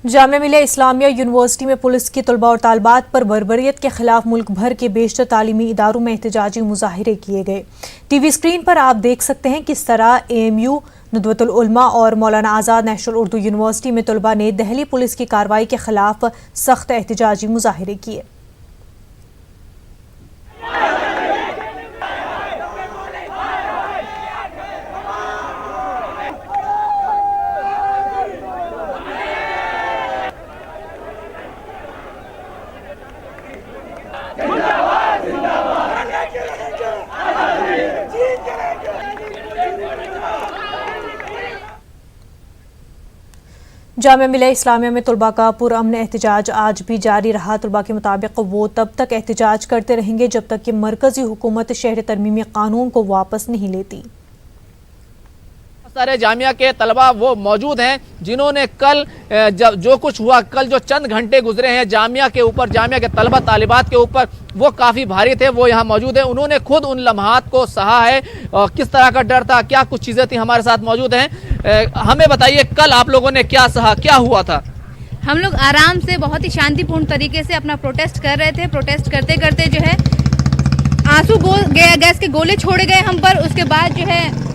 Jamia Millia Islamia university में police की तलबा और तालिबात पर बर्बरियत के खिलाफ मुल्क भर के बेशतर तालीमी इदारों में एहतजाजी मुजाहिरे किए गए। टीवी स्क्रीन पर आप देख सकते हैं किस तरह AMU, नुदवतुल उलमा और मौलाना आज़ाद नेशनल उर्दू यूनिवर्सिटी में तलबा ने दिल्ली पुलिस की कार्रवाई के खिलाफ सख्त एहतजाजी मुजाहिरे किए। जामिया मिलिया इस्लामिया में तलबा का पुरअमन एहतजाज आज भी जारी रहा। तलबा के मुताबिक वो तब तक एहतजाज करते रहेंगे जब तक कि मरकजी हुकूमत शहर तरमीमी कानून को वापस नहीं लेती। सारे जामिया के तलबा वो मौजूद हैं जिन्होंने कल जो कुछ हुआ, कल जो चंद घंटे गुजरे हैं जामिया के ऊपर, जामिया के तलबा तालिबात के ऊपर, वो काफ़ी भारी थे। वो यहाँ मौजूद हैं, उन्होंने खुद उन लम्हात को सहा है। किस तरह का डर था, क्या कुछ चीज़ें थी, हमारे साथ मौजूद हैं। हमें बताइए कल आप लोगों ने क्या सहा, क्या हुआ था? हम लोग आराम से बहुत ही शांतिपूर्ण तरीके से अपना प्रोटेस्ट कर रहे थे। प्रोटेस्ट करते करते जो है आंसू गैस के गोले छोड़े गए हम पर, उसके बाद जो है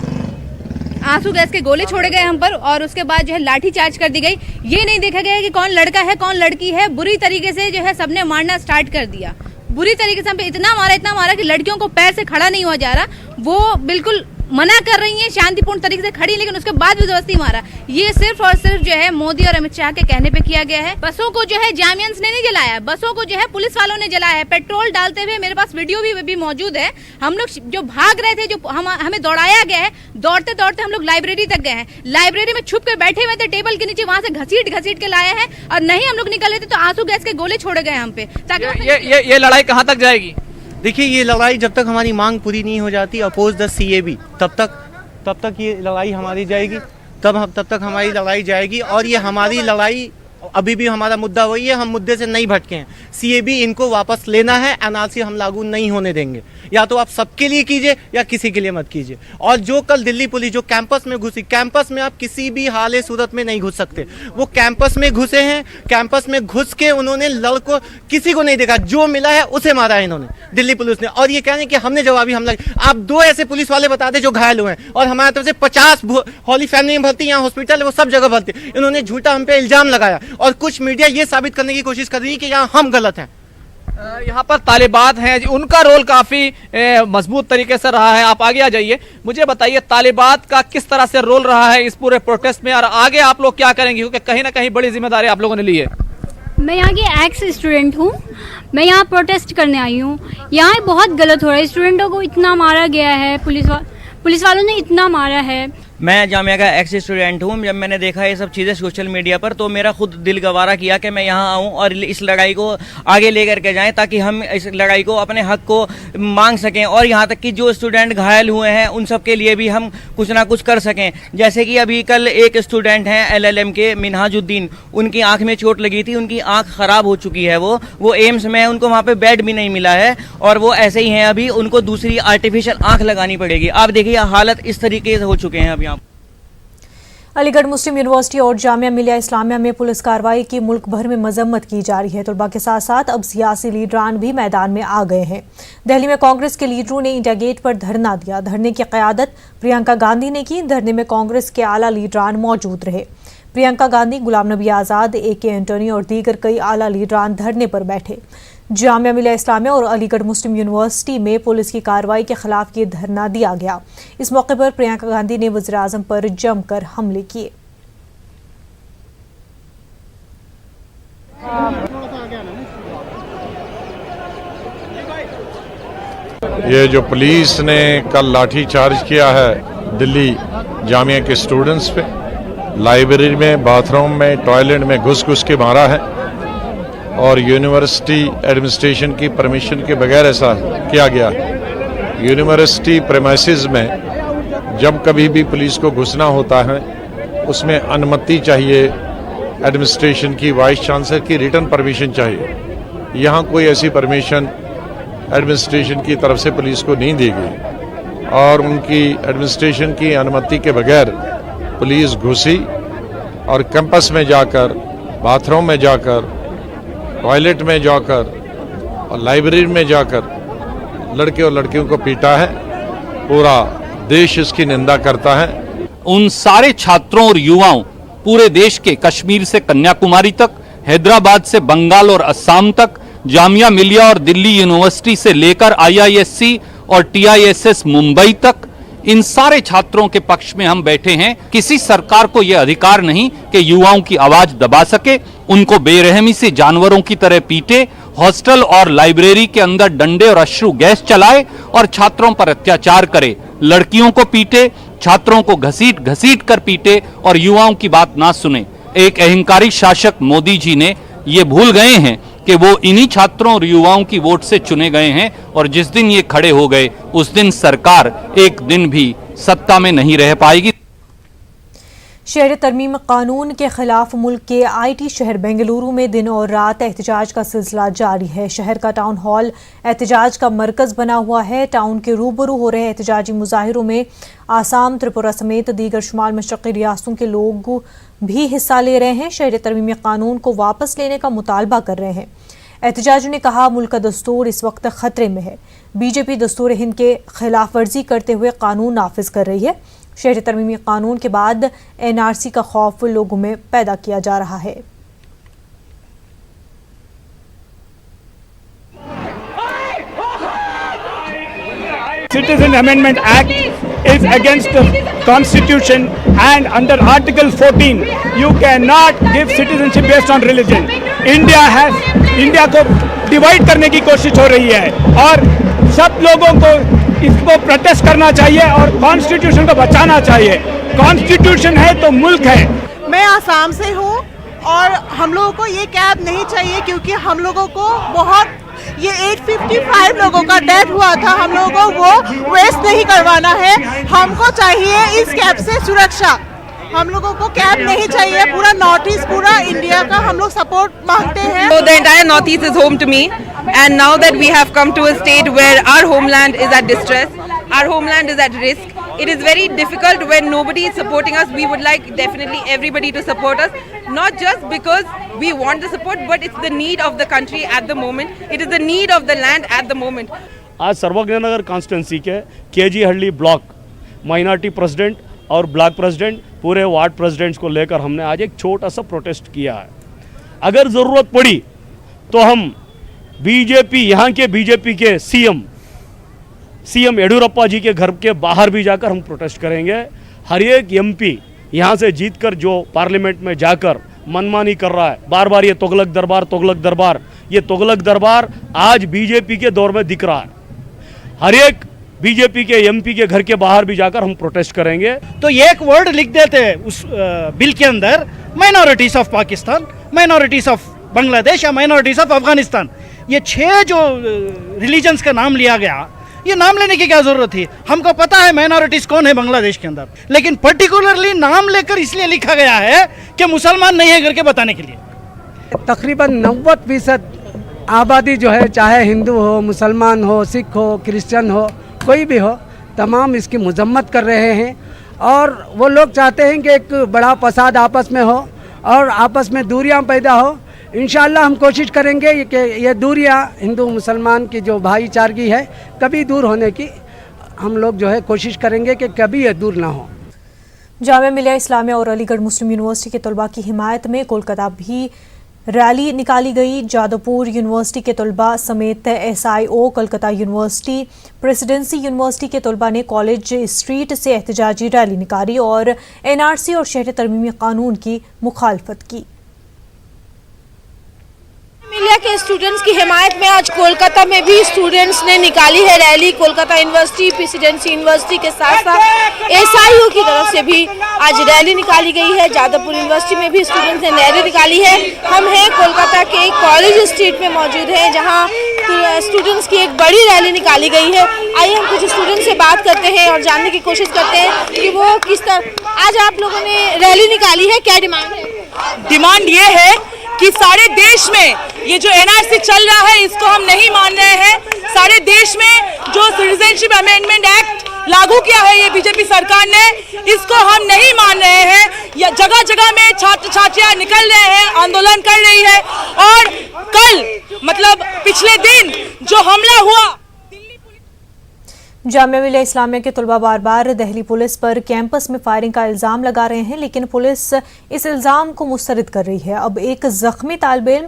आंसू गैस के गोले छोड़े गए हम पर और उसके बाद जो है लाठी चार्ज कर दी गई। ये नहीं देखा गया कि कौन लड़का है कौन लड़की है। बुरी तरीके से जो है सबने मारना स्टार्ट कर दिया। बुरी तरीके से हम पे इतना मारा कि लड़कियों को पैर से खड़ा नहीं हुआ जा रहा। वो बिल्कुल मना कर रही हैं, शांतिपूर्ण तरीके से खड़ी, लेकिन उसके बाद भी जबरदस्ती मारा। ये सिर्फ और सिर्फ जो है मोदी और अमित शाह के कहने पे किया गया है। बसों को जो है जामियंस ने नहीं जलाया, बसों को जो है पुलिस वालों ने जलाया है पेट्रोल डालते हुए। मेरे पास वीडियो भी मौजूद है। हम लोग जो भाग रहे थे, जो हमें दौड़ाया गया है, दौड़ते दौड़ते हम लोग लाइब्रेरी तक गए हैं। लाइब्रेरी में छुप कर बैठे हुए थे टेबल के नीचे, वहां से घसीट के लाए हैं और नहीं हम लोग निकल रहे थे तो आंसू गैस के गोले छोड़े गए हम पे। ताकि ये लड़ाई कहाँ तक जाएगी? देखिए, ये लड़ाई जब तक हमारी मांग पूरी नहीं हो जाती, अपोज द CAB, तब तक ये लड़ाई हमारी जाएगी। तब तक हमारी लड़ाई जाएगी। और ये हमारी लड़ाई अभी भी हमारा मुद्दा वही है, हम मुद्दे से नहीं भटके हैं। CAB इनको वापस लेना है, NRC हम लागू नहीं होने देंगे। या तो आप सबके लिए कीजिए या किसी के लिए मत कीजिए। और जो कल दिल्ली पुलिस जो कैंपस में घुसी, कैंपस में आप किसी भी हाल सूरत में नहीं घुस सकते। वो कैंपस में घुसे हैं, कैंपस में घुस के उन्होंने लड़को किसी को नहीं देखा, जो मिला है उसे मारा है इन्होंने, दिल्ली पुलिस ने। और ये कह रहे हैं कि हमने जवाबी हमला। आप 2 ऐसे पुलिस वाले बता दें जो घायल हुए हैं, और हमारे तरफ से 50 हॉली फैमिली में भर्ती, यहाँ हॉस्पिटल है, वो सब जगह भर्ती। इन्होंने झूठा हम पे इल्जाम लगाया और कुछ मीडिया ये साबित करने की कोशिश कर रही है कि यहाँ हम गलत हैं। यहाँ पर तालिबात हैं, उनका रोल काफ़ी मजबूत तरीके से रहा है। आप आगे आ जाइए, मुझे बताइए तालिबात का किस तरह से रोल रहा है इस पूरे प्रोटेस्ट में, और आगे आप लोग क्या करेंगे, क्योंकि कहीं ना कहीं बड़ी जिम्मेदारी आप लोगों ने ली है। मैं यहाँ की एक्स स्टूडेंट हूँ। मैं यहाँ प्रोटेस्ट करने आई हूँ। यहाँ बहुत गलत हो रहा है, स्टूडेंटों को इतना मारा गया है, पुलिस वालों ने इतना मारा है। मैं जामिया का एक्स स्टूडेंट हूँ। जब मैंने देखा ये सब चीज़ें सोशल मीडिया पर, तो मेरा खुद दिल गवारा किया कि मैं यहाँ आऊँ और इस लड़ाई को आगे लेकर के जाएं, ताकि हम इस लड़ाई को, अपने हक को मांग सकें। और यहाँ तक कि जो स्टूडेंट घायल हुए हैं उन सब के लिए भी हम कुछ ना कुछ कर सकें। जैसे कि अभी कल एक स्टूडेंट हैं LLM के, मिनहाजुद्दीन, उनकी आँख में चोट लगी थी, उनकी आँख ख़राब हो चुकी है। वो एम्स में है, उनको वहाँ पर बेड भी नहीं मिला है और वो ऐसे ही हैं अभी, उनको दूसरी आर्टिफिशियल आँख लगानी पड़ेगी। आप देखिए हालत इस तरीके से हो चुके हैं अभी। अलीगढ़ मुस्लिम यूनिवर्सिटी और जामिया मिलिया इस्लामिया में पुलिस कार्रवाई की मुल्क भर में मजम्मत की जा रही है। तलबा के साथ साथ अब सियासी लीडरान भी मैदान में आ गए हैं। दिल्ली में कांग्रेस के लीडरों ने इंडिया गेट पर धरना दिया। धरने की क़यादत प्रियंका गांधी ने की। धरने में कांग्रेस के आला लीडरान मौजूद रहे। प्रियंका गांधी, गुलाम नबी आज़ाद, AK एंटनी और दीगर कई आला लीडरान धरने पर बैठे। जामिया मिलिया इस्लामिया और अलीगढ़ मुस्लिम यूनिवर्सिटी में पुलिस की कार्रवाई के खिलाफ ये धरना दिया गया। इस मौके पर प्रियंका गांधी ने वज़ीर आज़म पर जमकर हमले किए। ये जो पुलिस ने कल लाठी चार्ज किया है दिल्ली जामिया के स्टूडेंट्स पे, लाइब्रेरी में, बाथरूम में, टॉयलेट में घुस के मारा है और यूनिवर्सिटी एडमिनिस्ट्रेशन की परमिशन के बगैर ऐसा किया गया। यूनिवर्सिटी प्रेमाइसेस में जब कभी भी पुलिस को घुसना होता है उसमें अनुमति चाहिए, एडमिनिस्ट्रेशन की, वाइस चांसलर की रिटर्न परमिशन चाहिए। यहाँ कोई ऐसी परमिशन एडमिनिस्ट्रेशन की तरफ से पुलिस को नहीं दी गई और उनकी एडमिनिस्ट्रेशन की अनुमति के बगैर पुलिस घुसी और कैंपस में जाकर बाथरूम में जाकर, टॉयलेट में जाकर और लाइब्रेरी में जाकर लड़के और लड़कियों को पीटा है। पूरा देश इसकी निंदा करता है। उन सारे छात्रों और युवाओं, पूरे देश के, कश्मीर से कन्याकुमारी तक, हैदराबाद से बंगाल और असम तक, जामिया मिलिया और दिल्ली यूनिवर्सिटी से लेकर IISc और TISS मुंबई तक, इन सारे छात्रों के पक्ष में हम बैठे हैं। किसी सरकार को यह अधिकार नहीं कि युवाओं की आवाज दबा सके, उनको बेरहमी से जानवरों की तरह पीटे, हॉस्टल और लाइब्रेरी के अंदर डंडे और अश्रु गैस चलाए और छात्रों पर अत्याचार करे, लड़कियों को पीटे, छात्रों को घसीट घसीट कर पीटे और युवाओं की बात ना सुने। एक अहंकारी शासक मोदी जी ने ये भूल गए हैं कि वो इन्हीं छात्रों और युवाओं की वोट से चुने गए हैं और जिस दिन ये खड़े हो गए उस दिन सरकार एक दिन भी सत्ता में नहीं रह पाएगी। शहर तरमीम कानून के खिलाफ मुल्क के IT शहर बेंगलुरु में दिन और रात एहतजाज का सिलसिला जारी है। शहर का टाउन हॉल एहतजाज का मरकज बना हुआ है। टाउन के रूबरू हो रहे एहतजाजी मुजाहिरों में आसाम, त्रिपुरा समेत दीगर शुमाल मशरक़ी रियासतों के लोग भी हिस्सा ले रहे हैं। शहर तरमीम कानून को वापस लेने का मुतालबा कर रहे हैं। एहतजाजियों ने कहा, मुल्क का दस्तूर इस वक्त खतरे में है। BJP दस्तूर हिंद के खिलाफ वर्जी करते हुए कानून नाफिज कर रही है। शहरी तरमीमी कानून के बाद NRC का खौफ लोगों में पैदा किया जा रहा है। Citizen Amendment Act is against the Constitution, and under Article 14 you cannot give citizenship based on religion. India को डिवाइड करने की कोशिश हो रही है और सब लोगों को इसको प्रोटेस्ट करना चाहिए और कॉन्स्टिट्यूशन को बचाना चाहिए। कॉन्स्टिट्यूशन है तो मुल्क है। मैं आसाम से हूँ और हम लोगों को ये कैब नहीं चाहिए क्योंकि हम लोगों को बहुत ये 855 लोगों का डेथ हुआ था, हम लोगों को वो वेस्ट नहीं करवाना है। हमको चाहिए इस कैब से सुरक्षा, हम लोगों को कैब नहीं चाहिए। पूरा नॉर्थ ईस्ट, पूरा इंडिया का हम लोग सपोर्ट मांगते हैं। So the entire north east is home to me, and now that we have come to a state where our homeland is at distress, our homeland is at risk, it is very difficult when nobody is supporting us. We would like definitely everybody to support us, not just because we want the support, but it's the need of the country at the moment. It is the need of the land at the moment. आज सर्वज्ञ नगर constituency के KG हल्ली block minority president और block president, पूरे ward presidents को लेकर हमने आज एक छोटा सा प्रोटेस्ट किया है। अगर ज़रूरत पड़ी तो हम BJP, यहाँ के BJP के CM येडियुरप्पा जी के घर के बाहर भी जाकर हम प्रोटेस्ट करेंगे। हर एक MP यहाँ से जीतकर जो पार्लियामेंट में जाकर मनमानी कर रहा है, बार बार ये तुगलक दरबार, ये तुगलक दरबार आज BJP के दौर में दिख रहा है। हर एक BJP के MP के घर के बाहर भी जाकर हम प्रोटेस्ट करेंगे। तो ये एक वर्ड लिख देते हैं उस बिल के अंदर, minorities of Pakistan, minorities of Bangladesh या माइनॉरिटीज ऑफ अफगानिस्तान, ये 6 जो रिलीजन्स का नाम लिया गया, ये नाम लेने की क्या जरूरत थी? हमको पता है माइनॉरिटीज कौन है बांग्लादेश के अंदर, लेकिन पर्टिकुलरली नाम लेकर इसलिए लिखा गया है कि मुसलमान नहीं है करके बताने के लिए। तकरीबन 90% आबादी जो है, चाहे हिंदू हो, मुसलमान हो, सिख हो, क्रिश्चियन हो, कोई भी हो, तमाम इसकी मजम्मत कर रहे हैं और वो लोग चाहते हैं कि एक बड़ा फसाद आपस में हो और आपस में दूरियां पैदा हो। इंशाअल्लाह हम कोशिश करेंगे कि ये दूरियां हिंदू मुसलमान की जो भाईचारगी है कभी दूर होने की हम लोग जो है कोशिश करेंगे कि कभी ये दूर ना हो। जामिया मिलिया इस्लामिया और अलीगढ़ मुस्लिम यूनिवर्सिटी के तलबा की हिमायत में कोलकाता भी रैली निकाली गई। जादवपुर यूनिवर्सिटी के तलबा समेत SIO, Calcutta university, presidency university के तलबा ने कॉलेज स्ट्रीट से एहतजाजी रैली निकाली और NRC और शहरी तरमीमी कानून की मुखालफत की। मिलिया के स्टूडेंट्स की हिमायत में आज कोलकाता में भी स्टूडेंट्स ने निकाली है rally. Kolkata university, presidency university के साथ साथ SIO की तरफ से भी आज रैली निकाली गई है। जादवपुर यूनिवर्सिटी में भी स्टूडेंट्स ने रैली निकाली है। हम हैं कोलकाता के कॉलेज स्ट्रीट में मौजूद हैं जहां स्टूडेंट्स की एक बड़ी रैली निकाली गई है। आइए हम कुछ स्टूडेंट्स से बात करते हैं और जानने की कोशिश करते हैं कि वो किस तरह आज आप लोगों ने रैली निकाली है, क्या डिमांड है? डिमांड ये है कि सारे देश में ये जो NRC चल रहा है इसको हम नहीं मान रहे हैं। सारे देश में जो सिटीजनशिप अमेंडमेंट एक्ट लागू किया है ये BJP सरकार ने, इसको हम नहीं मान रहे हैं। या जगह जगह में छात्र छात्राएं निकल रहे हैं, आंदोलन कर रही है। और कल मतलब पिछले दिन जो हमला हुआ, जामिया मिलिया इस्लामिया के तलबा बार बार दिल्ली पुलिस पर कैंपस में फायरिंग का इल्जाम लगा रहे हैं, लेकिन पुलिस इस इल्जाम को मुस्तरद कर रही है। अब एक जख्मी तालिब इल्म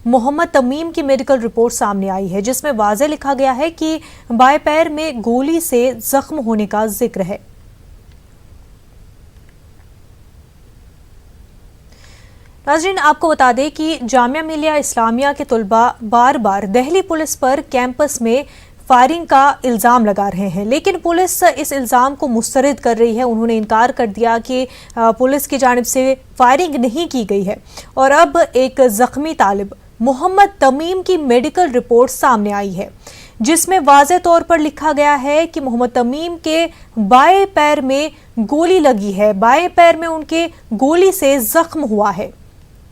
मोहम्मद तमीम की मेडिकल रिपोर्ट सामने आई है, जिसमें वाज़ेह लिखा गया है कि बाएं पैर में गोली से जख्म होने का जिक्र है। नाज़रीन, आपको बता दें कि जामिया मिलिया इस्लामिया के तलबा बार बार दिल्ली पुलिस पर कैंपस में फायरिंग का इल्ज़ाम लगा रहे हैं, लेकिन पुलिस इस इल्ज़ाम को मुस्तरद कर रही है। उन्होंने इनकार कर दिया कि पुलिस की जानिब से फायरिंग नहीं की गई है। और अब एक ज़ख्मी तालिब मोहम्मद तमीम की मेडिकल रिपोर्ट सामने आई है, जिसमें वाज़ेह तौर पर लिखा गया है कि मोहम्मद तमीम के बाएं पैर में गोली लगी है, बाएं पैर में उनके गोली से जख्म हुआ है।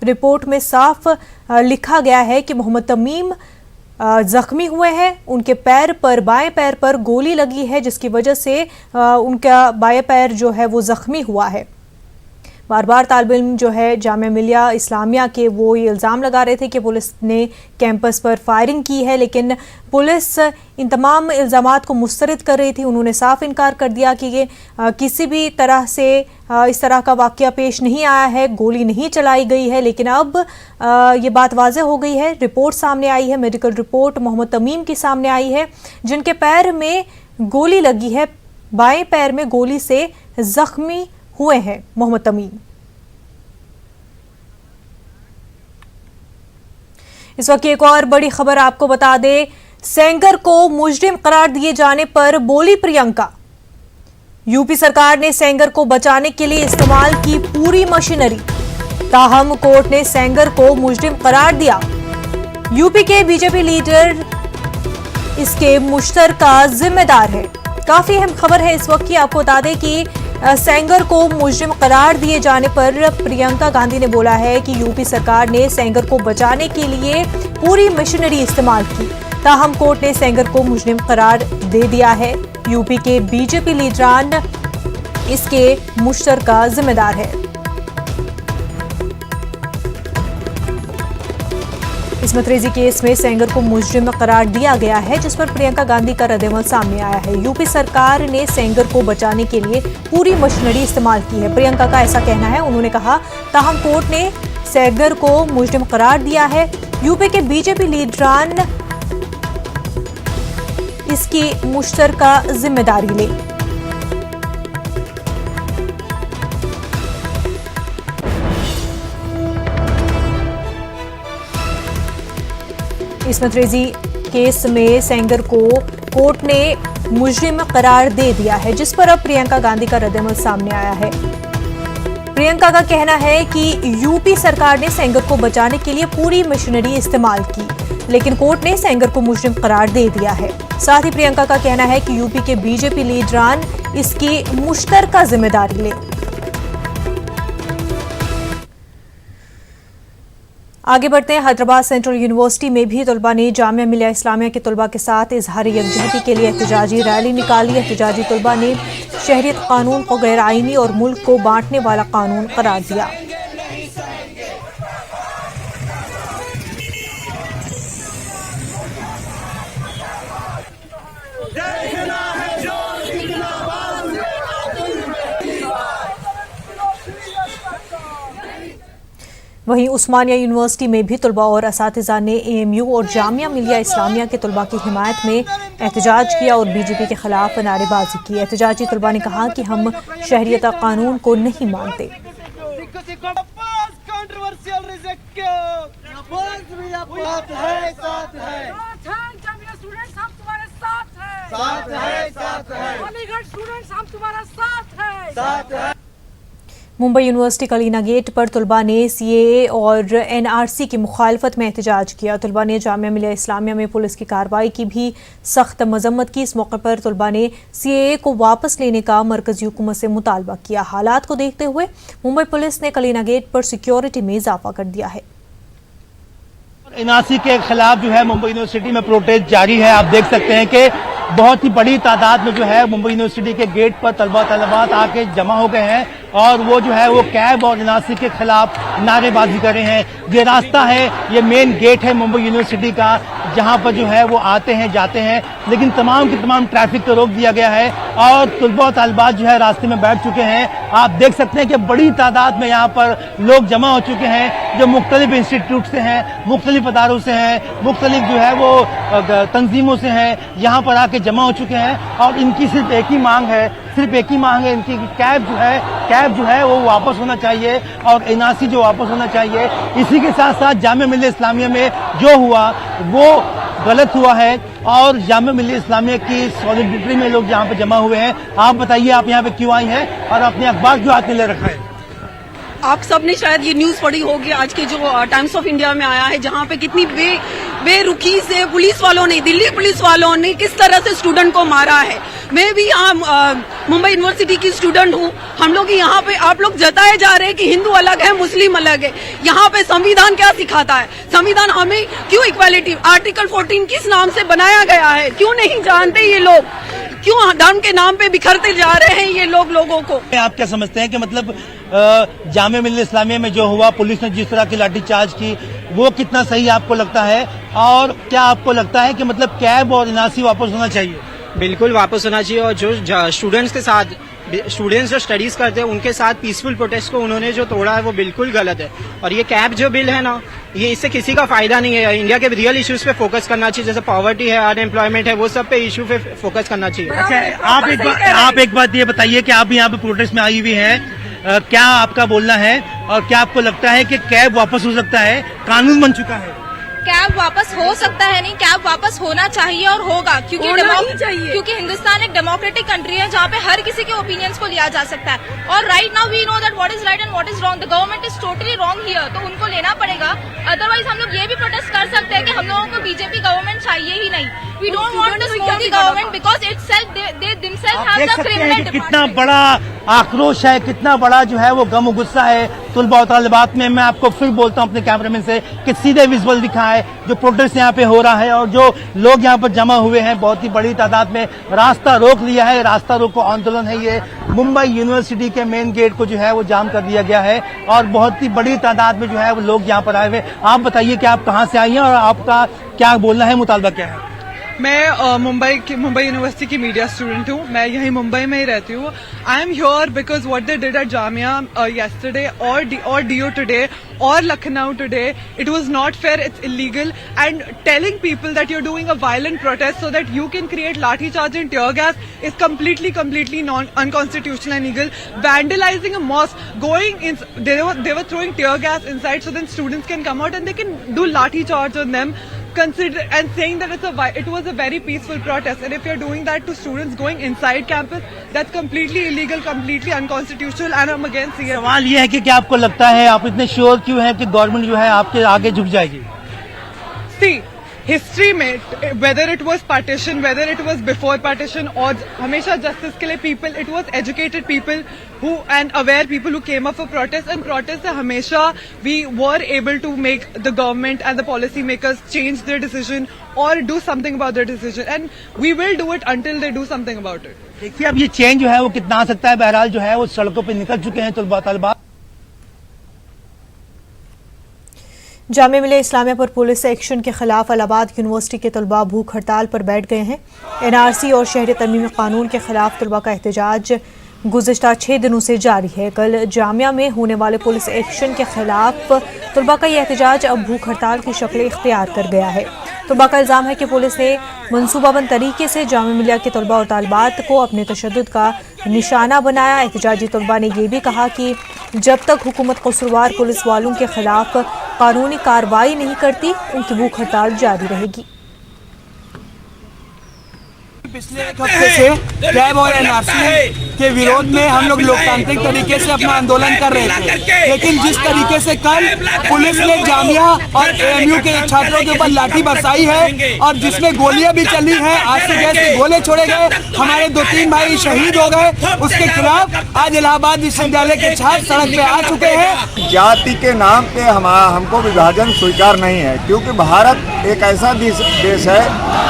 रिपोर्ट में साफ लिखा गया है कि मोहम्मद तमीम जख्मी हुए हैं, उनके पैर पर, बाएं पैर पर गोली लगी है, जिसकी वजह से उनका बाएं पैर जो है वो जख्मी हुआ है। बार बार तालिब इल्म जो है जामिया मिलिया इस्लामिया के वो ये इल्ज़ाम लगा रहे थे कि पुलिस ने कैंपस पर फायरिंग की है, लेकिन पुलिस इन तमाम इल्ज़ामात को मुस्तरद कर रही थी। उन्होंने साफ इनकार कर दिया कि ये किसी भी तरह से इस तरह का वाक़या पेश नहीं आया है, गोली नहीं चलाई गई है। लेकिन अब ये बात वाज़ेह हो गई है, रिपोर्ट सामने आई है, मेडिकल रिपोर्ट मोहम्मद तमीम की सामने आई है, जिनके पैर में गोली लगी है, बाएं पैर में गोली से जख्मी हुए हैं मोहम्मद तमीम। इस वक्त एक और बड़ी खबर आपको बता दें, सेंगर को मुजरिम करार दिए जाने पर बोली प्रियंका। यूपी सरकार ने सेंगर को बचाने के लिए इस्तेमाल की पूरी मशीनरी, ताहम कोर्ट ने सेंगर को मुजरिम करार दिया। यूपी के बीजेपी लीडर इसके मुश्तरका जिम्मेदार है। काफी अहम खबर है इस वक्त की। आपको बता दें कि सेंगर को मुजरिम करार दिए जाने पर प्रियंका गांधी ने बोला है कि यूपी सरकार ने सेंगर को बचाने के लिए पूरी मशीनरी इस्तेमाल की, ताहम कोर्ट ने सेंगर को मुजरिम करार दे दिया है। यूपी के बीजेपी लीडरान इसके मुश्तरका जिम्मेदार है। इस मतरेजी केस में सेंगर को मुजरिम करार दिया गया है, जिस पर प्रियंका गांधी का रद्द-ए-अमल सामने आया है। यूपी सरकार ने सेंगर को बचाने के लिए पूरी मशीनरी इस्तेमाल की है, प्रियंका का ऐसा कहना है। उन्होंने कहा, ताहम कोर्ट ने सेंगर को मुजरिम करार दिया है। यूपी के बीजेपी लीडरान इसकी मुश्तरका जिम्मेदारी ले। इस मतरेजी केस में सेंगर को कोर्ट ने मुजरिम करार दे दिया है, जिस पर अब प्रियंका गांधी का रद्द-ए-अमल सामने आया है। प्रियंका का कहना है कि यूपी सरकार ने सेंगर को बचाने के लिए पूरी मशीनरी इस्तेमाल की, लेकिन कोर्ट ने सेंगर को मुजरिम करार दे दिया है। साथ ही प्रियंका का कहना है कि यूपी के बीजेपी लीडरान इसकी मुश्तरका जिम्मेदारी ले। आगे बढ़ते हैं। हैदराबाद सेंट्रल यूनिवर्सिटी में भी तलबा ने जामिया मिलिया इस्लामिया के तलबा के साथ इजहार यकजहती के लिए एहतजाजी रैली निकाली। एहतजाजी तलबा ने शहरियत कानून को गैर आईनी और मुल्क को बांटने वाला कानून करार दिया। वहीं उस्मानिया यूनिवर्सिटी में भी तलबा और असातिज़ा ने AMU और जामिया मिलिया इस्लामिया के तलबा की हिमायत में एहतजाज किया और बीजेपी के खिलाफ नारेबाजी की। एहतजाजी तलबा ने कहा कि हम शहरियत कानून को नहीं मानते। मुंबई यूनिवर्सिटी कलीना गेट पर तलबा ने CAA और NRC की मुखालफत में एहतजाज किया। तलबा ने जामिया मिलिया इस्लामिया में पुलिस की कार्रवाई की भी सख्त मजम्मत की। इस मौके पर तलबा ने CAA को वापस लेने का मरकजी हुकूमत से मुतालबा किया। हालात को देखते हुए मुंबई पुलिस ने कलीना गेट पर सिक्योरिटी में इजाफा कर दिया है। NRC के खिलाफ जो है मुंबई यूनिवर्सिटी में प्रोटेस्ट जारी है। आप देख सकते हैं कि बहुत ही बड़ी तादाद में जो है मुंबई यूनिवर्सिटी के गेट पर तलबात आके जमा हो गए हैं और वो जो है वो कैब और एनआरसी के खिलाफ नारेबाजी कर रहे हैं। ये रास्ता है, ये मेन गेट है मुंबई यूनिवर्सिटी का, जहां पर जो है वो आते हैं जाते हैं, लेकिन तमाम की तमाम ट्रैफिक को रोक दिया गया है और तुलबा और तालिबात जो है रास्ते में बैठ चुके हैं। आप देख सकते हैं कि बड़ी तादाद में यहाँ पर लोग जमा हो चुके हैं, जो मुख्तलिफ इंस्टीट्यूट से हैं, मुख्तलिफ अदारों से हैं, मुख्तलिफ जो है वो तंजीमों से हैं, यहाँ पर आके जमा हो चुके हैं और इनकी सिर्फ एक ही मांग है, इनकी कैब जो है वो वापस होना चाहिए और एनआरसी जो वापस होना चाहिए। इसी के साथ साथ जामिया मिल्लिया इस्लामिया में जो हुआ वो गलत हुआ है और जामिया मिल्लिया इस्लामिया की सॉलिडिटी में लोग यहाँ पे जमा हुए हैं। आप बताइए, आप यहाँ पे क्यों आई हैं और अपने अखबार क्यों हाथ में ले रखा है? आप सबने शायद ये न्यूज पढ़ी होगी आज के जो टाइम्स ऑफ इंडिया में आया है, जहाँ पे कितनी बेरुखी से पुलिस वालों ने, दिल्ली पुलिस वालों ने किस तरह से स्टूडेंट को मारा है। मैं भी यहाँ मुंबई यूनिवर्सिटी की स्टूडेंट हूँ। हम लोग यहाँ पे आप लोग जताए जा रहे हैं कि हिंदू अलग है, मुस्लिम अलग है। यहाँ पे संविधान क्या सिखाता है? संविधान हमें क्यों इक्वालिटी, आर्टिकल 14 किस नाम से बनाया गया है? क्यों नहीं जानते ये लोग? क्यों धर्म के नाम पे बिखरते जा रहे हैं ये लोगों को? आप क्या समझते हैं कि मतलब जामिया मिल्लिया इस्लामिया में जो हुआ, पुलिस ने जिस तरह की लाठीचार्ज की, वो कितना सही आपको लगता है? और क्या आपको लगता है कि मतलब कैब और एनआरसी वापस होना चाहिए? बिल्कुल वापस होना चाहिए। और जो स्टूडेंट्स के साथ, स्टूडेंट्स जो स्टडीज करते हैं उनके साथ पीसफुल प्रोटेस्ट को उन्होंने जो तोड़ा है वो बिल्कुल गलत है। और ये कैब जो बिल है ना, ये इससे किसी का फायदा नहीं है। इंडिया के रियल इश्यूज पे फोकस करना चाहिए, जैसे पॉवर्टी है, अनएम्प्लॉयमेंट है, वो सब पे इशू पे फोकस करना चाहिए। अच्छा, आप एक बात ये बताइए कि आप भी यहाँ पे प्रोटेस्ट में आई हुई हैं, क्या आपका बोलना है और क्या आपको लगता है कि कैब वापस हो सकता है? कानून बन चुका है, कैब वापस हो सकता है नहीं, कैब वापस होना चाहिए और होगा, क्योंकि हिंदुस्तान एक डेमोक्रेटिक कंट्री है जहाँ पे हर किसी के ओपिनियंस को लिया जा सकता है। और right now we know that what is right and what is wrong. The government is totally wrong here, तो उनको लेना पड़ेगा। अदरवाइज हम लोग ये भी प्रोटेस्ट कर सकते हैं कि हम लोगों को बीजेपी गवर्नमेंट चाहिए ही नहीं। We don't want this Modi government because itself they themselves have the criminal. कितना बड़ा आक्रोश है, कितना बड़ा जो है वो गम और गुस्सा है तुलबा और तालिबात में। मैं आपको फिर बोलता हूँ अपने कैमरामैन से कि सीधे विजुअल दिखा है जो प्रोटेस्ट यहाँ पे हो रहा है और जो लोग यहाँ पर जमा हुए हैं बहुत ही बड़ी तादाद में। रास्ता रोक लिया है, रास्ता रोको आंदोलन है ये। मुंबई यूनिवर्सिटी के मेन गेट को जो है वो जाम कर दिया गया है और बहुत ही बड़ी तादाद में जो है वो लोग यहाँ पर आए हुए। आप बताइए कि आप कहाँ से आई हैं और आपका क्या बोलना है, मुतालबा क्या है? मैं मुंबई यूनिवर्सिटी की मीडिया स्टूडेंट हूँ। मैं यहीं मुंबई में ही रहती हूँ। I am here because what they did at Jamia yesterday or DU today or Lucknow today, it was not fair, it's illegal, and telling people that you're doing a violent protest so that you can create lathi charge and tear gas is completely unconstitutional and illegal. Vandalizing a mosque, they were throwing tear gas inside so then students can come out and they can do lathi charge on them. Consider and saying that it was a very peaceful protest, and if you're doing that to students going inside campus, that's completely illegal, completely unconstitutional, and I'm against it. सवाल ये है कि क्या आपको लगता है, आप इतने श्योर क्यों हैं कि गवर्नमेंट जो है आपके आगे झुक जाएगी? See, हिस्ट्री में whether it was partition, whether it was before partition, और हमेशा जस्टिस के लिए people, it was educated people who and aware people who came up for protest, and protest से हमेशा we were able to make the government and the policy makers change their decision or do something about their decision, and we will do it until they do something about it. देखिए अब ये change जो है वो कितना आ सकता है। बहरहाल जो है वो सड़कों पर निकल चुके हैं तुलबा तालिबात। जामिया मिल्लिया इस्लामिया पर पुलिस एक्शन के खिलाफ इलाहाबाद यूनिवर्सिटी के तलबा भूख हड़ताल पर बैठ गए हैं। एनआरसी और शहरी तरमीमी कानून के खिलाफ तलबा का एहतजाज गुज़िश्ता 6 दिनों से जारी है। कल जामिया में होने वाले पुलिस एक्शन के खिलाफ तलबा का यह एहतजाज अब भूख हड़ताल की शक्ल इख्तियार कर गया है। तलबा का इल्ज़ाम है कि पुलिस ने मनसूबाबंद तरीके से जामिया मिल्लिया के तलबा और तालिबात को अपने तशद्दुद का निशाना बनाया। एहतजाजी तलबा ने यह भी कहा कि जब तक हुकूमत कसूरवार पुलिस वालों के खिलाफ कानूनी कार्रवाई नहीं करती उनकी भूख हड़ताल जारी रहेगी। पिछले एक हफ्ते से कैब और एनआरसी के विरोध में हम लोग लोकतांत्रिक तरीके से अपना आंदोलन कर रहे थे, लेकिन जिस तरीके से कल पुलिस ने जामिया और एएमयू के छात्रों के ऊपर लाठी बरसाई है और जिसमें गोलियां भी चली हैं, आग से गैस के गोले छोड़े गए, हमारे 2-3 भाई शहीद हो गए, उसके खिलाफ आज इलाहाबाद विश्वविद्यालय के छात्र सड़क पे आ चुके हैं। जाति के नाम पे हमको विभाजन स्वीकार नहीं है, क्योंकि भारत एक ऐसा देश है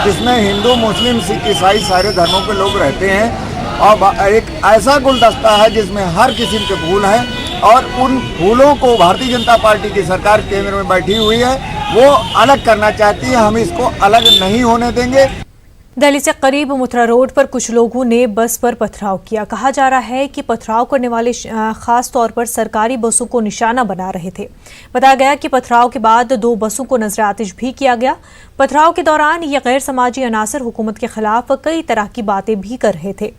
जिसमें हिंदू, मुस्लिम, सिख, ईसाई सारे धर्मों के लोग रहते हैं और एक ऐसा गुलदस्ता है जिसमें हर किस्म के फूल हैं और उन फूलों को भारतीय जनता पार्टी की सरकार केंद्र में बैठी हुई है वो अलग करना चाहती है। हम इसको अलग नहीं होने देंगे। दिल्ली से करीब मथुरा रोड पर कुछ लोगों ने बस पर पथराव किया। कहा जा रहा है कि पथराव करने वाले खास तौर पर सरकारी बसों को निशाना बना रहे थे। बताया गया कि पथराव के बाद 2 बसों को नजर आतिश भी किया गया। पथराव के दौरान ये गैर समाजी अनासर हुकूमत के खिलाफ कई तरह की बातें भी कर रहे थे।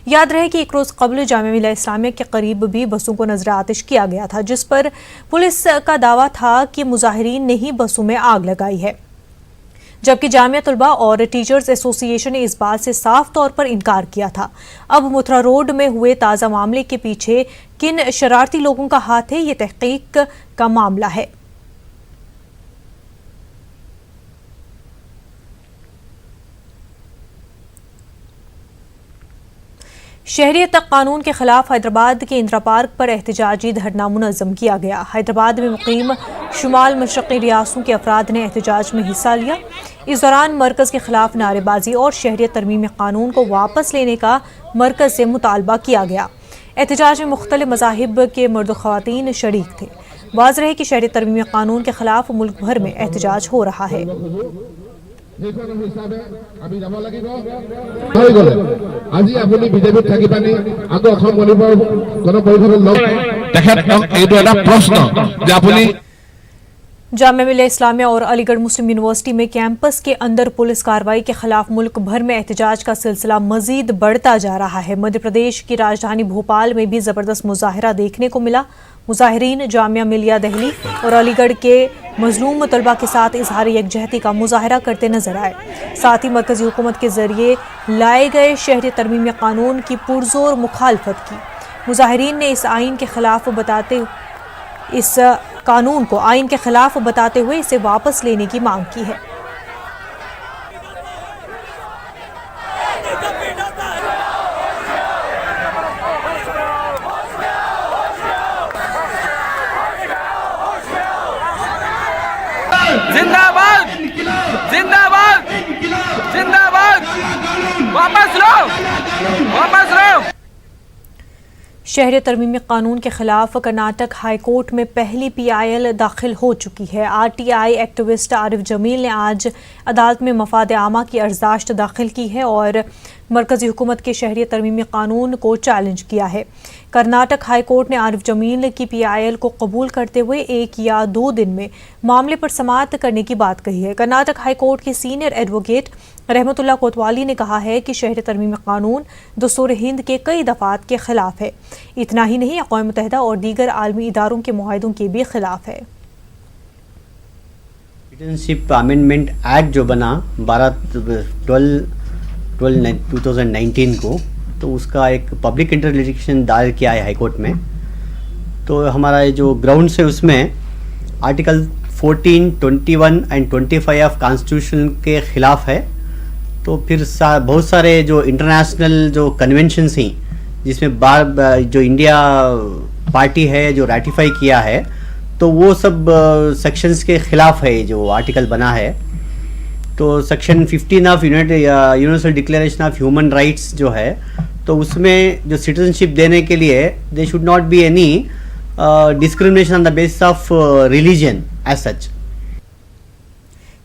याद रहे कि एक रोज कबल जामिया मिलिया इस्लामिया के करीब भी बसों को नजर आतिश किया गया था, जिस पर पुलिस का दावा था कि मुजाहिरीन ने ही बसों में आग लगाई है, जबकि जामिया तलबा और टीचर्स एसोसिएशन ने इस बात से साफ तौर पर इनकार किया था। अब मथुरा रोड में हुए ताज़ा मामले के पीछे किन शरारती लोगों का हाथ है, ये तहकीक का मामला है। शहरियत कानून के खिलाफ हैदराबाद के इंदिरा पार्क पर एहतजाजी धरना मुनज़्ज़म किया गया। हैदराबाद में मुकीम शुमाल मशरक़ी रियासतों के अफराद ने एहतजाज में हिस्सा लिया। इस दौरान मरकज़ के खिलाफ नारेबाजी और शहरियत तरमीमी कानून को वापस लेने का मरकज़ से मुतालबा किया गया। एहतजाज में मुख्तलिफ मज़ाहिब के मर्द व ख़वातीन शरीक थे। वाज़ेह है कि शहरियत तरमीमी कानून के खिलाफ मुल्क भर में एहतजाज हो रहा है। আজি আপুনি বিজেপিত থাকি পানি আকৌ অসম গণ পৰিষদৰ লগ তেখেতক এইটো এটা প্ৰশ্ন যে আপুনি जामिया मिलिया इस्लामिया और अलीगढ़ मुस्लिम यूनिवर्सिटी में कैंपस के अंदर पुलिस कार्रवाई के खिलाफ मुल्क भर में एहतजाज का सिलसिला मजीद बढ़ता जा रहा है। मध्य प्रदेश की राजधानी भोपाल में भी जबरदस्त मुजाहिरा देखने को मिला। मुजाहिरीन जामिया मिलिया दिल्ली और अलीगढ़ के मजलूम तलबा के साथ इजहार यकजहती का मुजाहिरा करते नजर आए। साथ ही मरकजी हुकूमत के जरिए लाए गए शहरी तरमीमी कानून की पुरजोर मुखालफत की। मुजाहिरीन ने इस आइन के खिलाफ इस कानून को आइन के खिलाफ बताते हुए इसे वापस लेने की मांग की है। जिंदाबाद जिंदाबाद जिंदाबाद, वापस लो वापस लो। शहरी तरमीमी कानून के खिलाफ कर्नाटक हाई कोर्ट में पहली PIL दाखिल हो चुकी है। RTI एक्टिविस्ट आरिफ जमील ने आज अदालत में मफाद आमा की अर्जदाश्त दाखिल की है और मरकजी हुकूमत के शहरी तरमीमी कानून को चैलेंज किया है। कर्नाटक हाई कोर्ट ने आरिफ जमील की PIL को कबूल करते हुए 1 या 2 दिन में मामले पर समाअत करने की बात कही है। कर्नाटक हाई कोर्ट के सीनियर एडवोकेट रहमतुल्लाह कोतवाली ने कहा है कि शहरी तरमीमी कानून दस्तूर हिंद के कई दफात के खिलाफ है। इतना ही नहीं, अक़वाम मुत्तहिदा और दीगर आलमी इदारों के मुआहदों के भी खिलाफ है। सिटीजनशिप अमेंडमेंट एक्ट जो बना 12/12/2019 को, तो उसका एक पब्लिक इंटरलिजिक्शन दायर किया है हाई कोर्ट में। तो हमारा जो ग्राउंड्स है उसमें आर्टिकल 14, 21 एंड 25 ऑफ कॉन्स्टिट्यूशन के खिलाफ है। तो फिर बहुत सारे जो इंटरनेशनल जो कन्वेंशंस हैं जिसमें जो इंडिया पार्टी है जो रेटिफाई किया है, तो वो सब सेक्शंस के खिलाफ है जो आर्टिकल बना है। तो section 15 of universal declaration of human rights जो है, तो उसमें जो सिटीजनशिप देने के लिए they should not be any discrimination on the basis of religion as such.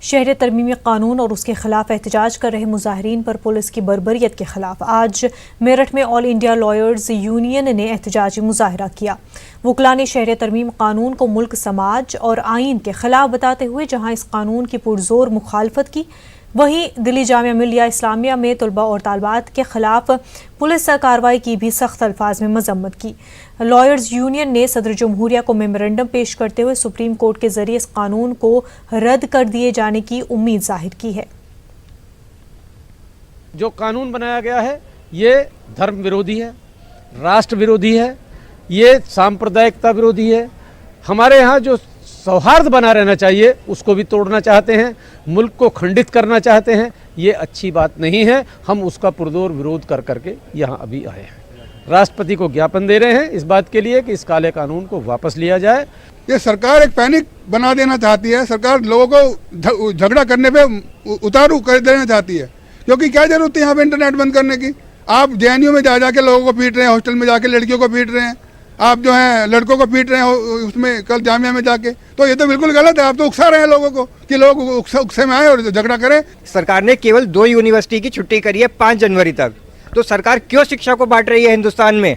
शहरी तरमीमी कानून और उसके खिलाफ एहतजाज कर रहे मुजाहिरीन पर पुलिस की बर्बरियत के खिलाफ आज मेरठ में ऑल इंडिया लॉयर्स यूनियन ने एहतजाजी मुजाहिरा किया। वकला ने शहरी तरमीम कानून को मुल्क, समाज और आइन के खिलाफ बताते हुए जहां इस कानून की पुरजोर मुखालफत की, वहीं दिल्ली जामिया मिलिया इस्लामिया में तलबा और तालबात के खिलाफ पुलिस कार्रवाई की भी सख्त अल्फाज में मजम्मत की। लॉयर्स यूनियन ने सदर जमहूरिया को मेमोरेंडम पेश करते हुए सुप्रीम कोर्ट के जरिए इस कानून को रद्द कर दिए जाने की उम्मीद जाहिर की है। जो कानून बनाया गया है ये धर्म विरोधी है, राष्ट्र विरोधी है, ये सांप्रदायिकता विरोधी है। हमारे यहाँ जो सौहार्द बना रहना चाहिए उसको भी तोड़ना चाहते हैं, मुल्क को खंडित करना चाहते हैं। ये अच्छी बात नहीं है। हम उसका पुरजोर विरोध कर करके यहाँ अभी आए हैं। राष्ट्रपति को ज्ञापन दे रहे हैं इस बात के लिए कि इस काले कानून को वापस लिया जाए। ये सरकार एक पैनिक बना देना चाहती है। सरकार लोगों को झगड़ा करने पे उतारू कर देना चाहती है, क्योंकि क्या जरूरत है यहाँ पे इंटरनेट बंद करने की। आप जेएनयू में जा जाके लोगों को पीट रहे हैं, हॉस्टल में जाके लड़कियों को पीट रहे हैं, आप जो है लड़कों को पीट रहे हैं उसमें कल जामिया में जाके, तो ये तो बिल्कुल गलत है। आप तो उकसा रहे हैं लोगों को कि लोग उकसे में आए और झगड़ा करें। सरकार ने केवल 2 यूनिवर्सिटी की छुट्टी करी है 5 जनवरी तक, तो सरकार क्यों शिक्षा को बांट रही है हिंदुस्तान में?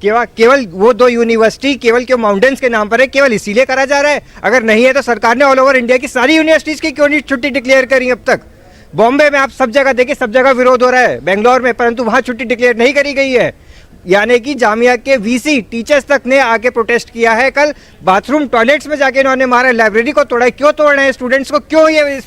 केवल वो 2 यूनिवर्सिटी केवल क्यों माउंटेन्स के नाम पर है, केवल इसीलिए करा जा रहा है? अगर नहीं है तो सरकार ने ऑल ओवर इंडिया की सारी यूनिवर्सिटीज की क्यों नहीं छुट्टी डिक्लेयर करी अब तक? बॉम्बे में आप सब जगह देखिए, सब जगह विरोध हो रहा है, बेंगलोर में, परंतु वहां छुट्टी डिक्लेयर नहीं करी गई है। यानी कि जामिया के वीसी टीचर्स तक ने आके प्रोटेस्ट किया है। कल बाथरूम टॉयलेट्स में जाके इन्होंने मारा, लाइब्रेरी को तोड़ा है। क्यों तोड़ रहे हैं? स्टूडेंट्स को क्यों ये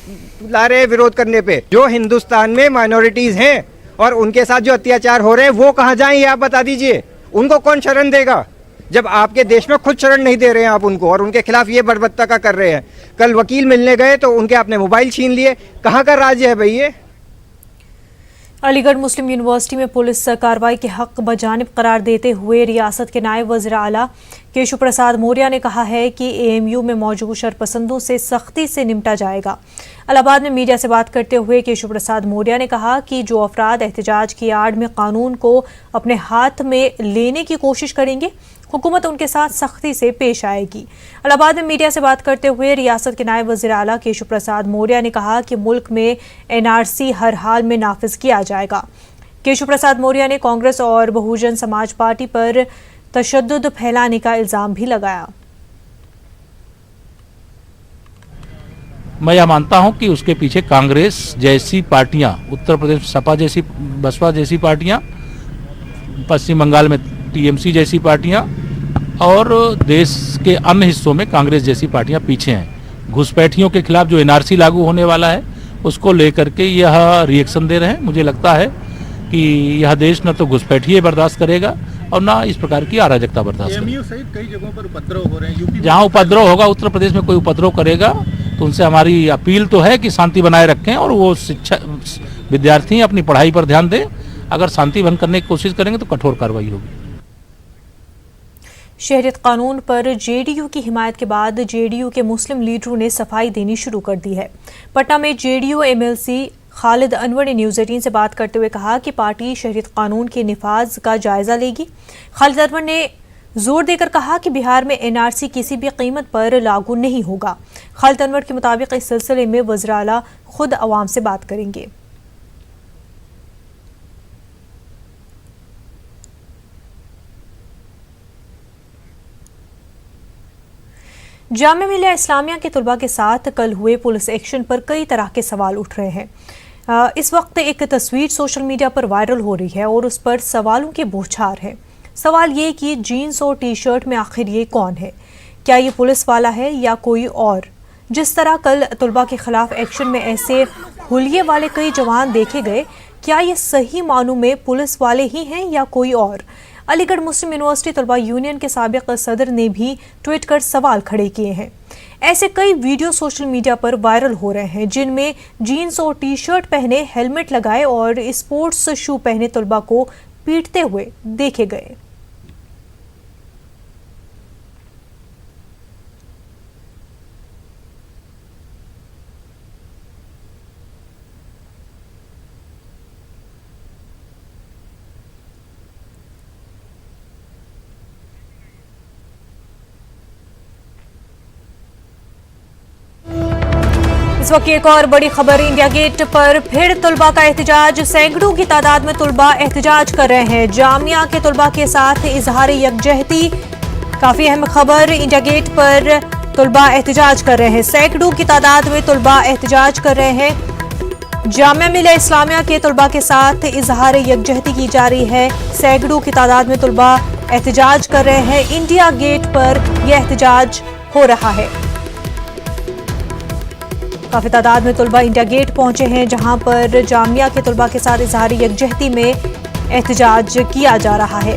ला रहे हैं विरोध करने पे? जो हिंदुस्तान में माइनॉरिटीज हैं और उनके साथ जो अत्याचार हो रहे हैं वो कहाँ जाएं, ये आप बता दीजिए। उनको कौन शरण देगा जब आपके देश में खुद शरण नहीं दे रहे हैं आप उनको, और उनके खिलाफ ये बर्बरता का कर रहे हैं। कल वकील मिलने गए तो उनके आपने मोबाइल छीन लिए। कहाँ का राज्य है भाई ये? अलीगढ़ मुस्लिम यूनिवर्सिटी में पुलिस कार्रवाई के हक बजानिब करार देते हुए रियासत के नायब वज़ीर आला केशव प्रसाद मौर्य ने कहा है कि एएमयू में मौजूद शरपसंदों से सख्ती से निपटा जाएगा। इलाहाबाद में मीडिया से बात करते हुए केशव प्रसाद मौर्य ने कहा कि जो अफराद एहतजाज की आड़ में कानून को अपने हाथ में लेने की कोशिश करेंगे, हुकूमत उनके साथ सख्ती से पेश आएगी। इलाहाबाद में मीडिया से बात करते हुए रियासत के नायब वज़ीर आला केशव प्रसाद मौर्य ने कहा कि मुल्क में एनआरसी हर हाल में नाफिज किया जाएगा। केशव प्रसाद मौर्य ने कांग्रेस और बहुजन समाज पार्टी पर तशद्दुद फैलाने का इल्जाम भी लगाया। मैं यह मानता हूं कि उसके पीछे कांग्रेस जैसी पार्टियां, उत्तर प्रदेश सपा जैसी, बसपा जैसी पार्टियां, पश्चिम बंगाल में टीएमसी जैसी पार्टियां और देश के अन्य हिस्सों में कांग्रेस जैसी पार्टियां पीछे हैं। घुसपैठियों के खिलाफ जो एनआरसी लागू होने वाला है उसको लेकर के यह रिएक्शन दे रहे हैं। मुझे लगता है कि यह देश न तो घुसपैठिए बर्दाश्त करेगा और ना इस प्रकार की अराजकता बर्दाश्त करेगा। सहित कई जगहों पर उपद्रव हो रहे हैं। यूपी जहां उपद्रव होगा, उत्तर प्रदेश में कोई उपद्रव करेगा तो उनसे हमारी अपील तो है कि शांति बनाए रखें और वो शिक्षा विद्यार्थी अपनी पढ़ाई पर ध्यान दें। अगर शांति भंग करने की कोशिश करेंगे तो कठोर कार्रवाई होगी। शहरियत कानून पर जेडीयू की हिमायत के बाद जेडीयू के मुस्लिम लीडरों ने सफाई देनी शुरू कर दी है। पटना में जेडीयू एमएलसी खालिद अनवर ने न्यूज़ 18 से बात करते हुए कहा कि पार्टी शहरियत कानून के निफाज का जायजा लेगी। खालिद अनवर ने जोर देकर कहा कि बिहार में एनआरसी किसी भी कीमत पर लागू नहीं होगा। खालिद अनवर के मुताबिक इस सिलसिले में वज़ीर आला खुद अवाम से बात करेंगे। जामिया मिलिया इस्लामिया के तलबा के साथ कल हुए पुलिस एक्शन पर कई तरह के सवाल उठ रहे हैं। इस वक्त एक तस्वीर सोशल मीडिया पर वायरल हो रही है और उस पर सवालों के बौछार है। सवाल ये कि जीन्स और टी शर्ट में आखिर ये कौन है? क्या ये पुलिस वाला है या कोई और? जिस तरह कल तलबा के खिलाफ एक्शन में ऐसे हुलिये वाले कई जवान देखे गए, क्या ये सही मानों में पुलिस वाले ही हैं या कोई और? अलीगढ़ मुस्लिम यूनिवर्सिटी तलबा यूनियन के साबिक सदर ने भी ट्वीट कर सवाल खड़े किए हैं। ऐसे कई वीडियो सोशल मीडिया पर वायरल हो रहे हैं जिनमें जीन्स और टी शर्ट पहने, हेलमेट लगाए और स्पोर्ट्स शू पहने तलबा को पीटते हुए देखे गए। इस वक्त एक और बड़ी खबर, इंडिया गेट पर फिर तलबा का एहतजाज। सैकड़ों की तादाद में तलबा एहतजाज कर रहे हैं। जामिया के तलबा के साथ इजहार यकजहती, काफी अहम खबर। इंडिया गेट पर तलबा एहतजाज कर रहे हैं। सैकड़ों की तादाद में तलबा एहतजाज कर रहे हैं। जामिया मिलिया इस्लामिया के तलबा के साथ इजहार यकजहती की जा रही है। सैकड़ों की तादाद में तलबा एहतजाज कर रहे हैं। इंडिया गेट पर यह एहतजाज हो रहा है। काफी तादाद में तलबा इंडिया गेट पहुंचे हैं जहां पर जामिया के तलबा के साथ इजहार यकजहती में एहतजाज किया जा रहा है।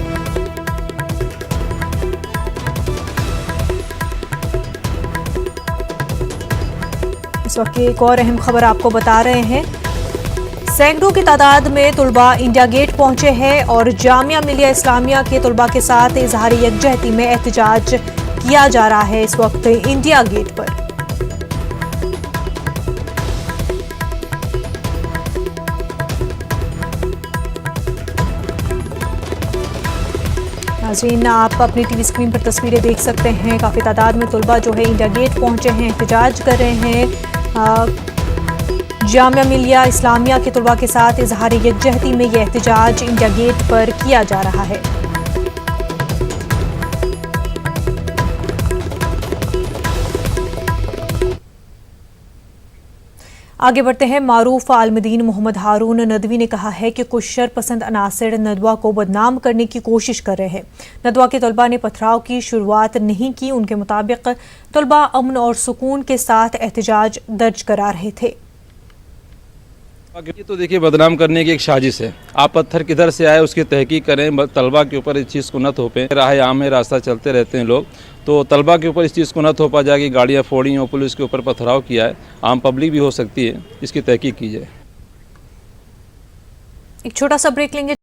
इस वक्त एक और अहम खबर आपको बता रहे हैं। सैकड़ों की तादाद में तलबा इंडिया गेट पहुंचे हैं और जामिया मिलिया इस्लामिया के तलबा के साथ इजहार यकजहती में एहतजाज किया जा रहा है इस वक्त इंडिया गेट पर। नाज़रीन, आप अपनी टीवी स्क्रीन पर तस्वीरें देख सकते हैं। काफ़ी तादाद में तलबा जो है इंडिया गेट पहुंचे हैं, एहतजाज कर रहे हैं। जामिया मिलिया इस्लामिया के तलबा के साथ इजहार यकजहती में यह एहतजाज इंडिया गेट पर किया जा रहा है। आगे बढ़ते हैं। मारूफ आलमदीन मोहम्मद हारून नदवी ने कहा है कि कुछ शरपसंद अनासर नदवा को बदनाम करने की कोशिश कर रहे हैं। नदवा के तलबा ने पथराव की शुरुआत नहीं की। उनके मुताबिक तलबा अमन और सुकून के साथ एहतजाज दर्ज करा रहे थे। ये तो देखिए बदनाम करने की एक साजिश है। आप पत्थर किधर से आए उसकी तहकीक करें, तलबा के ऊपर इस चीज़ को न थोपें। राह आम है, रास्ता चलते रहते हैं लोग, तो तलबा के ऊपर इस चीज़ को न थोपा जाए कि गाड़ियाँ फोड़ी हो, पुलिस के ऊपर पथराव किया है। आम पब्लिक भी हो सकती है, इसकी तहकीक की जाए। एक छोटा सा ब्रेक लेंगे।